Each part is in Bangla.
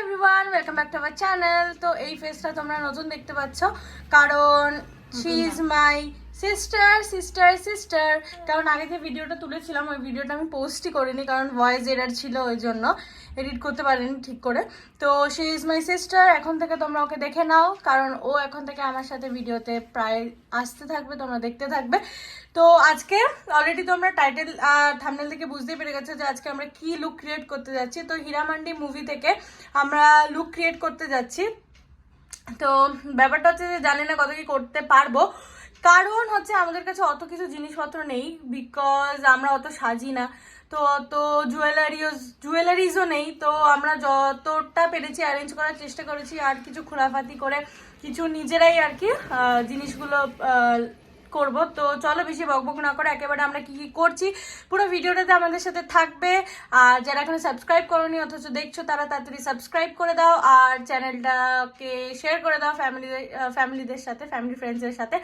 Everyone, welcome back to our channel. তো এই ফেসটা তোমরা নতুন দেখতে পাচ্ছ কারণ শি ইজ মাই সিস্টার। কারণ আগে যে ভিডিওটা তুলেছিলাম ওই ভিডিওটা আমি পোস্টই করিনি, কারণ ভয়েস এরার ছিল, ওই জন্য এডিট করতে পারিনি ঠিক করে। তো শি ইজ মাই সিস্টার। এখন থেকে তোমরা ওকে দেখে নাও, কারণ ও এখন থেকে আমার সাথে ভিডিওতে প্রায় আসতে থাকবে, তোমরা দেখতে থাকবে। তো আজকে অলরেডি তোমরা টাইটেল আর থাম্বনেল থেকে বুঝতেই পেরে গেছো যে আজকে আমরা কি লুক ক্রিয়েট করতে যাচ্ছি। তো হীরামান্ডি মুভি থেকে আমরা লুক ক্রিয়েট করতে যাচ্ছি। তো ব্যাপারটা হচ্ছে যে জানি না কত কি করতে পারবো, কারণ হচ্ছে আমাদের কাছে অত কিছু জিনিসপত্র নেই, বিকজ আমরা অত সাজি না, তো অত জুয়েলারিজও নেই। তো আমরা যতটা পেরেছি অ্যারেঞ্জ করার চেষ্টা করেছি, আর কিছু খোলাফাতি করে কিছু নিজেরাই আর কি জিনিসগুলো করব। তো চলো বেশি বকবক না করে একেবারে আমরা কি কি করছি পুরো ভিডিওটাতে আমাদের সাথে থাকবে। আর যারা এখনো সাবস্ক্রাইব করোনি অথচ দেখছো, তারা তাড়াতাড়ি সাবস্ক্রাইব করে দাও আর চ্যানেলটাকে শেয়ার করে দাও ফ্যামিলিদের সাথে, ফ্যামিলি ফ্রেন্ডসদের সাথে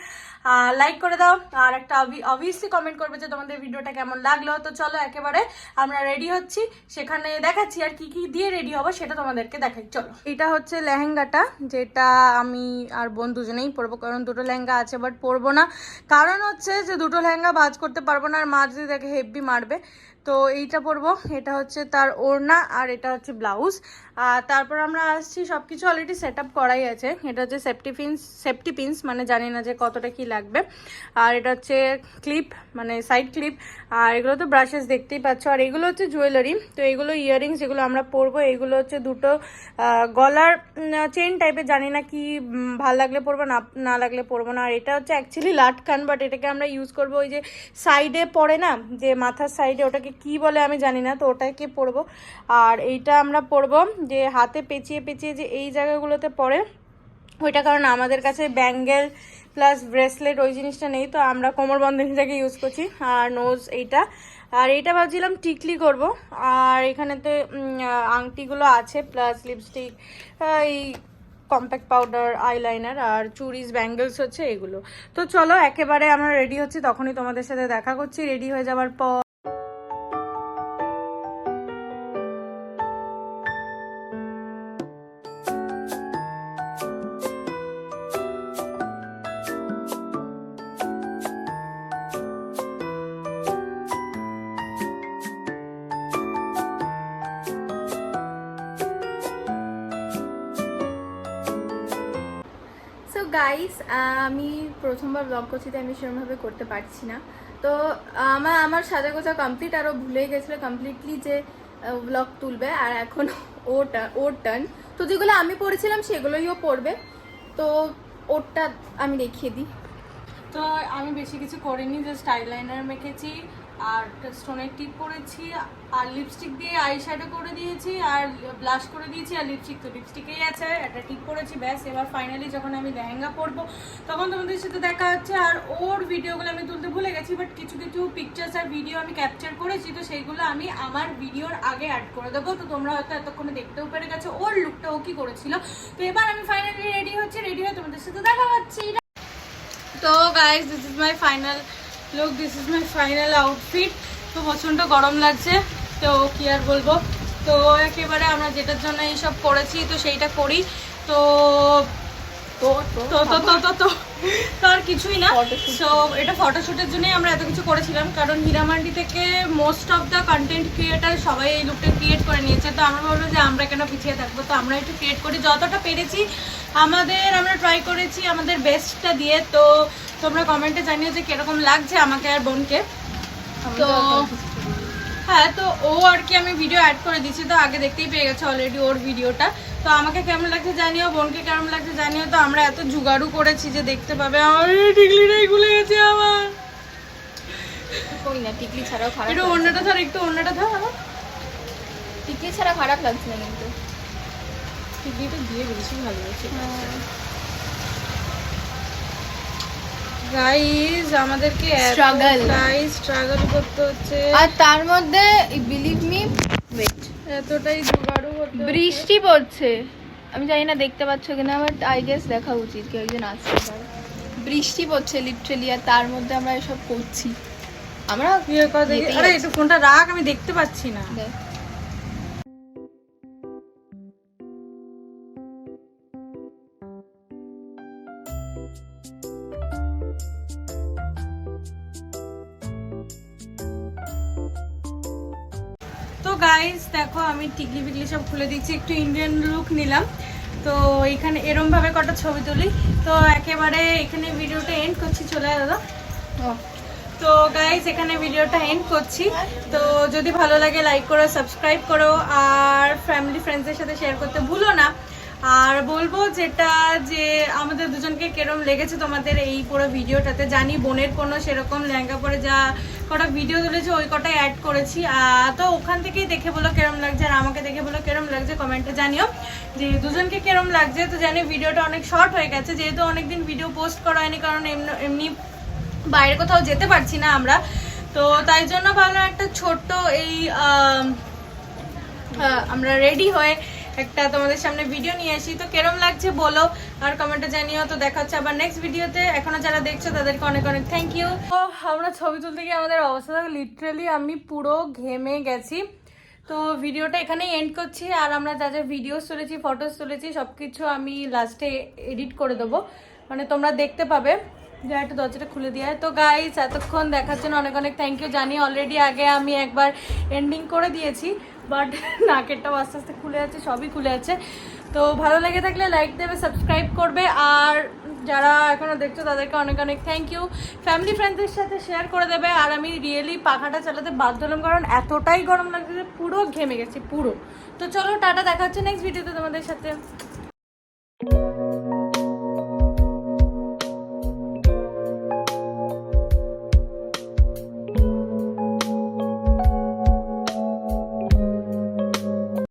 লাইক করে দাও। আর একটা অবভিয়াসলি কমেন্ট করবে যে তোমাদের ভিডিওটা কেমন লাগলো। তো চলো একেবারে আমরা রেডি হচ্ছি, সেখানে দেখাচ্ছি আর কি কি দিয়ে রেডি হবো সেটা তোমাদেরকে দেখাই। চলো, এটা হচ্ছে লেহেঙ্গাটা, যেটা আমি আর বোন দুজনেই পরবো, কারণ দুটো লেহেঙ্গা আছে বাট পরবো না, কারণ হচ্ছে যে দুটো লেহেঙ্গা ভাঁজ করতে পারবো না, আর মা যদি দেখে হেভি মারবে। তো এইটা পরবো, এটা হচ্ছে তার ওড়না আর এটা হচ্ছে ব্লাউজ। আর তারপর আমরা আসছি, সব কিছু অলরেডি সেট আপ করাই আছে। এটা হচ্ছে সেফটি পিনস, মানে জানি না যে কতটা কি লাগবে। আর এটা হচ্ছে ক্লিপ, মানে সাইড ক্লিপ। আর এগুলো তো ব্রাশেস দেখতেই পাচ্ছ। আর এগুলো হচ্ছে জুয়েলারি। তো এগুলো ইয়াররিংস, যেগুলো আমরা পরবো। এগুলো হচ্ছে দুটো গলার চেন টাইপের, জানি না কি ভাল লাগলে পরবো, না লাগলে পরবো না। আর এটা হচ্ছে অ্যাকচুয়ালি লাটকান, বাট এটাকে আমরা ইউজ করবো ওই যে সাইডে পরে না, যে মাথার সাইডে, ওটাকে কি বলে আমি জানি না, তো ওটাকে পরবো। আর এইটা আমরা পরবো যে হাতে পেঁচিয়ে পেঁচিয়ে যে এই জায়গাগুলোতে পরে ওইটা, কারণ আমাদের কাছে ব্যাঙ্গেল প্লাস ব্রেসলেট ওই জিনিসটা নেই, তো আমরা কোমর বন্ধনীটাকে ইউজ করছি। আর নোজ এইটা, আর এইটা ভাবছিলাম টিকলি করব। আর এখানেতে আংটিগুলো আছে, প্লাস লিপস্টিক, এই কম্প্যাক্ট পাউডার, আইলাইনার, আর চুড়িস, ব্যাঙ্গেলস হচ্ছে এগুলো। তো চলো একেবারে আমরা রেডি হচ্ছি, তখনই তোমাদের সাথে দেখা করছি রেডি হয়ে যাওয়ার পর। গাইস, আমি প্রথমবার ব্লগ করছি, তো আমি সেরকমভাবে করতে পারছি না। তো আমার সাজা গোছা কমপ্লিট, আরও ভুলে গেছিলো কমপ্লিটলি যে ব্লগ তুলবে। আর এখন ওর টার্ন। তো যেগুলো আমি পড়েছিলাম সেগুলোই ও পড়বে, তো ওরটা আমি দেখিয়ে দিই। তো আমি বেশি কিছু করিনি, জাস্ট আইলাইনার মেখেছি আর স্টোনের টিপ পরেছি, আর লিপস্টিক দিয়ে আই শ্যাডো করে দিয়েছি, আর ব্লাশ করে দিয়েছি, আর লিপস্টিক তো লিপস্টিকেই আছে, একটা টিপ পরেছি, ব্যাস। এবার ফাইনালি যখন আমি লেহেঙ্গা পরবো তখন তোমাদের সাথে দেখা হচ্ছে। আর ওর ভিডিওগুলো আমি তুলতে ভুলে গেছি, বাট কিছু কিছু পিকচার্স আর ভিডিও আমি ক্যাপচার করেছি, তো সেইগুলো আমি আমার ভিডিওর আগে অ্যাড করে দেবো। তো তোমরা হয়তো এতক্ষণে দেখতেও পেরে গেছো ওর লুকটা ও কি করেছিল। তো এবার আমি ফাইনালি রেডি হচ্ছি, রেডি হয়ে তোমাদের সাথে দেখা হচ্ছি। তো guys, this is my final look, this is my final outfit. তো প্রচণ্ড গরম লাগছে, তো কি আর বলবো। তো একেবারে আমরা যেটার জন্য এইসব করেছি তো সেইটা করি। তো তো তো তো তো তো তো তো আর কিছুই না। সো এটা ফটোশ্যুটের জন্যই আমরা এত কিছু করেছিলাম, কারণ হীরামান্ডি থেকে most of the content creator সবাই এই লুকটা ক্রিয়েট করে নিয়েছে। তো আমরা ভাবলাম যে আমরা কেন পিছিয়ে থাকবো, তো আমরা একটু ক্রিয়েট করি যতটা পেরেছি। আমরা ট্রাই করেছি আমাদের বেস্টটা দিয়ে। তো তোমরা কমেন্টে জানিও যে কিরকম লাগছে আমাকে আর বোনকে। তো হ্যাঁ, তো ও আর কি আমি ভিডিও অ্যাড করে দিচ্ছি, তো আগে দেখতেই পেয়ে গেছে অলরেডি ওর ভিডিওটা। তো আমাকে কেমন লাগছে জানিও, বোনকে কেমন লাগছে জানিও। তো আমরা এত জুগাড়ু করেছি যে দেখতে পাবে। আমার টিকলিটাই খুলে গেছে আমার। কই না, টিকলি ছাড়াও খারাপ, একটু অন্যটা ধর, একটু অন্যটা ধর। আমার টিকলি ছাড়া খারাপ লাগছে না, কিন্তু টিকলিটা দিয়ে বেশি ভালো লাগছে। গাইস, আমাদেরকে স্ট্রাগল করতে হচ্ছে, আর তার মধ্যে বিলিভ মি এতটাই জোগাড়ও করতে হচ্ছে। বৃষ্টি পড়ছে, আমি জানি না দেখতে পাচ্ছ কিনা, বাট আই গেস দেখা উচিত, কেউ একজন আসতে পারে। বৃষ্টি পড়ছে লিটারালি, আর তার মধ্যে আমরা এসব করছি। আমরা আরে একটু ফোনটা রাখ, আমি দেখতে পাচ্ছি না। গাইস দেখো আমি টিকলি বিকলি সব খুলে দিচ্ছি, একটু ইন্ডিয়ান লুক নিলাম। তো এখানে এরম ভাবে কটা ছবি তুলি। তো একেবারে এখানে ভিডিওটা এন্ড করছি, চলে দাদা। তো গাইস এখানে ভিডিওটা এন্ড করছি। তো যদি ভালো লাগে লাইক করো, সাবস্ক্রাইব করো, আর ফ্যামিলি ফ্রেন্ডসদের সাথে শেয়ার করতে ভুলো না। আর বলবো যেটা যে আমাদের দুজনকে কেরম লেগেছে তোমাদের এই পুরো ভিডিওটাতে। জানি বোনের কোনো সেরকম লেহেঙ্গা পরে যা কটা ভিডিও তুলেছে ওই কটাই অ্যাড করেছি, তো ওখান থেকেই দেখে বলো কেরম লাগছে, আর আমাকে দেখে বলো কেরম লাগছে, কমেন্টে জানিও যে দুজনকে কেরম লাগছে। তো জানি ভিডিওটা অনেক শর্ট হয়ে গেছে, যেহেতু অনেকদিন ভিডিও পোস্ট করা হয়নি, কারণ এমনি বাইরে কোথাও যেতে পারছি না আমরা। তো তাই জন্য ভাবলাম একটা ছোট্ট এই আমরা রেডি হয়ে একটা তোমাদের সামনে ভিডিও নিয়ে আসি। তো কেরম লাগছে বলো আর কমেন্টে জানিও। তো দেখা হচ্ছে আবার নেক্সট ভিডিওতে। এখনো যারা দেখছো তাদেরকে অনেক অনেক থ্যাংক ইউ। তো আমরা ছবি তুলতে গিয়ে আমাদের অবস্থা লিটারালি আমি পুরো ঘেমে গেছি। তো ভিডিওটা এখানেই এন্ড করছি। আর আমরা যা যা ভিডিওস তুলেছি, ফটোস তুলেছি, সবকিছু আমি লাস্টে এডিট করে দেবো, মানে তোমরা দেখতে পাবে। যা একটু দরজাটা খুলে দিয়ে। তো গাইস এতক্ষণ দেখার জন্য অনেক অনেক থ্যাংক ইউ। জানি অলরেডি আগে আমি একবার এন্ডিং করে দিয়েছি, বাট নাকেরটাও আস্তে আস্তে খুলে যাচ্ছে, সবই খুলে যাচ্ছে। তো ভালো লেগে থাকলে লাইক দেবে, সাবস্ক্রাইব করবে, আর যারা এখনো দেখছো তাদেরকে অনেক অনেক থ্যাংক ইউ। ফ্যামিলি ফ্রেন্ডসদের সাথে শেয়ার করে দেবে। আর আমি রিয়েলি পাখাটা চালাতে বাধ্য হলাম, কারণ এতটাই গরম লাগছে যে পুরো ঘেমে গেছি পুরো। তো চলো টাটা, দেখা হচ্ছে নেক্সট ভিডিওতে তোমাদের সাথে।